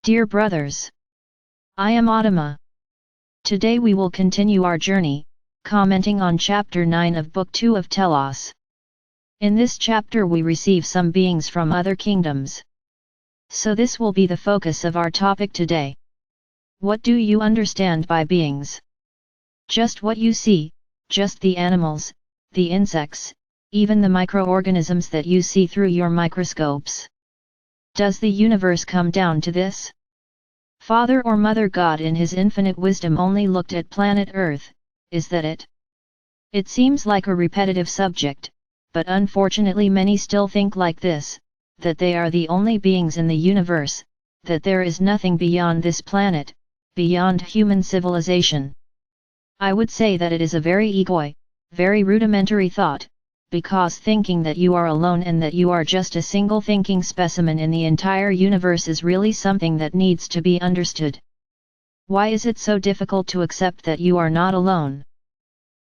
Dear brothers, I am Adama. Today we will continue our journey, commenting on Chapter 9 of Book 2 of Telos. In this chapter we receive some beings from other kingdoms. So this will be the focus of our topic today. What do you understand by beings? Just what you see, just the animals, the insects, even the microorganisms that you see through your microscopes. Does the universe come down to this? Father or Mother God in His infinite wisdom only looked at planet Earth, is that it? It seems like a repetitive subject, but unfortunately many still think like this, that they are the only beings in the universe, that there is nothing beyond this planet, beyond human civilization. I would say that it is a very egoic, very rudimentary thought, because thinking that you are alone and that you are just a single thinking specimen in the entire universe is really something that needs to be understood. Why is it so difficult to accept that you are not alone?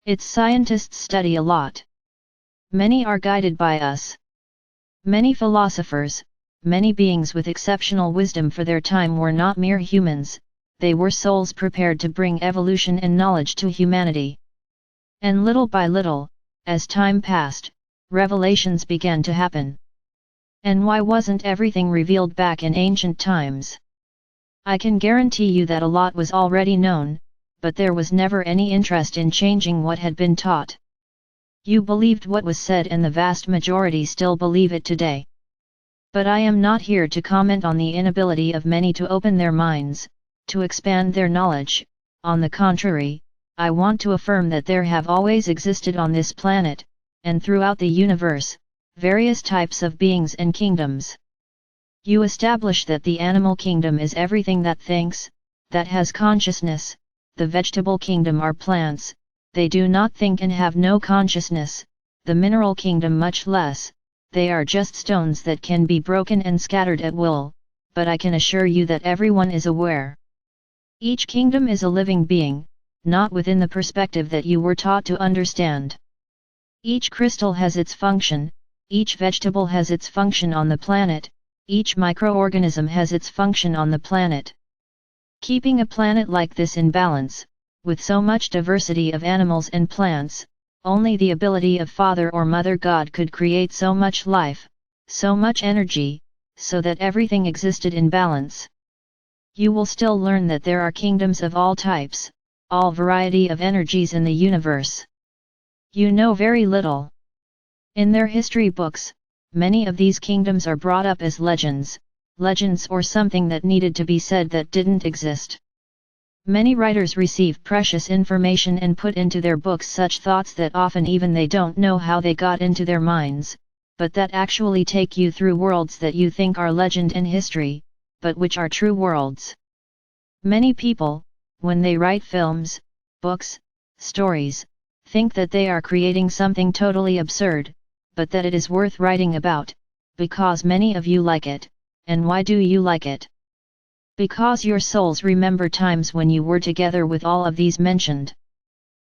It's scientists study a lot. Many are guided by us. Many philosophers, many beings with exceptional wisdom for their time were not mere humans, they were souls prepared to bring evolution and knowledge to humanity. And little by little, as time passed, revelations began to happen. And why wasn't everything revealed back in ancient times? I can guarantee you that a lot was already known, but there was never any interest in changing what had been taught. You believed what was said and the vast majority still believe it today. But I am not here to comment on the inability of many to open their minds, to expand their knowledge. On the contrary, I want to affirm that there have always existed on this planet, and throughout the universe, various types of beings and kingdoms. You establish that the animal kingdom is everything that thinks, that has consciousness, the vegetable kingdom are plants, they do not think and have no consciousness, the mineral kingdom much less, they are just stones that can be broken and scattered at will, but I can assure you that everyone is aware. Each kingdom is a living being, not within the perspective that you were taught to understand. Each crystal has its function, each vegetable has its function on the planet, each microorganism has its function on the planet. Keeping a planet like this in balance, with so much diversity of animals and plants, only the ability of Father or Mother God could create so much life, so much energy, so that everything existed in balance. You will still learn that there are kingdoms of all types, all variety of energies in the universe. You know very little. In their history books, many of these kingdoms are brought up as legends or something that needed to be said that didn't exist. Many writers receive precious information and put into their books such thoughts that often even they don't know how they got into their minds, but that actually take you through worlds that you think are legend and history, but which are true worlds. Many people, when they write films, books, stories, think that they are creating something totally absurd, but that it is worth writing about, because many of you like it. And why do you like it? Because your souls remember times when you were together with all of these mentioned.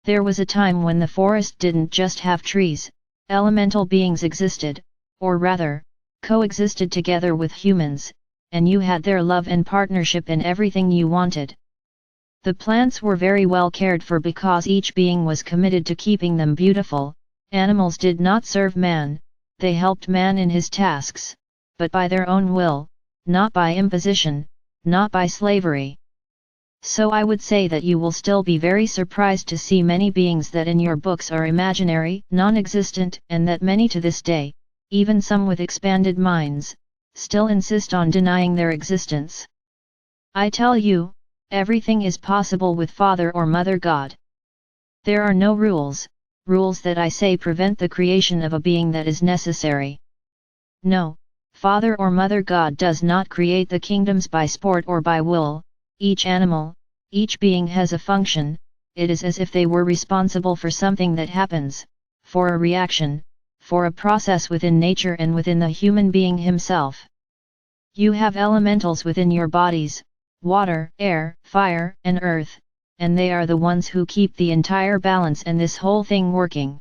There was a time when the forest didn't just have trees, elemental beings existed, or rather, coexisted together with humans, and you had their love and partnership in everything you wanted. The plants were very well cared for because each being was committed to keeping them beautiful. Animals did not serve man, they helped man in his tasks, but by their own will, not by imposition, not by slavery. So I would say that you will still be very surprised to see many beings that in your books are imaginary, non-existent, and that many to this day, even some with expanded minds, still insist on denying their existence. I tell you, everything is possible with Father or Mother God. There are no rules that I say prevent the creation of a being that is necessary. No, Father or Mother God does not create the kingdoms by sport or by will. Each animal, each being has a function, it is as if they were responsible for something that happens, for a reaction, for a process within nature and within the human being himself. You have elementals within your bodies, water, air, fire, and earth, and they are the ones who keep the entire balance and this whole thing working.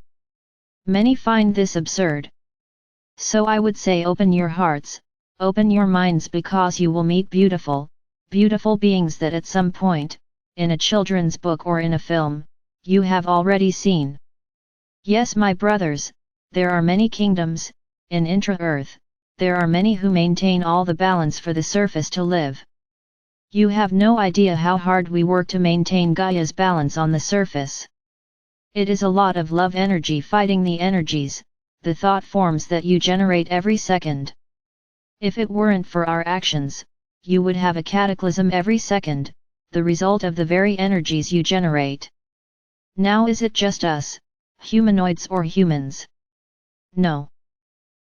Many find this absurd. So I would say open your hearts, open your minds because you will meet beautiful, beautiful beings that at some point, in a children's book or in a film, you have already seen. Yes, my brothers, there are many kingdoms, in intra-earth, there are many who maintain all the balance for the surface to live. You have no idea how hard we work to maintain Gaia's balance on the surface. It is a lot of love energy fighting the energies, the thought forms that you generate every second. If it weren't for our actions, you would have a cataclysm every second, the result of the very energies you generate. Now is it just us, humanoids or humans? No.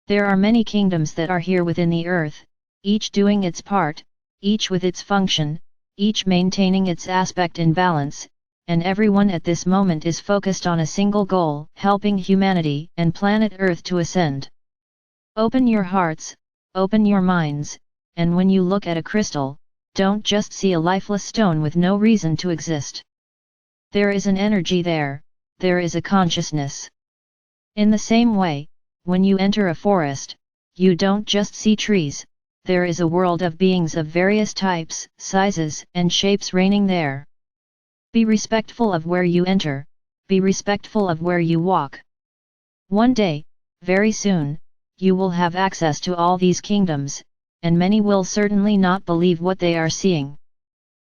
There are many kingdoms that are here within the earth, each doing its part, each with its function, each maintaining its aspect in balance, and everyone at this moment is focused on a single goal, helping humanity and planet Earth to ascend. Open your hearts, open your minds, and when you look at a crystal, don't just see a lifeless stone with no reason to exist. There is an energy there, there is a consciousness. In the same way, when you enter a forest, you don't just see trees, there is a world of beings of various types, sizes, and shapes reigning there. Be respectful of where you enter, be respectful of where you walk. One day, very soon, you will have access to all these kingdoms, and many will certainly not believe what they are seeing.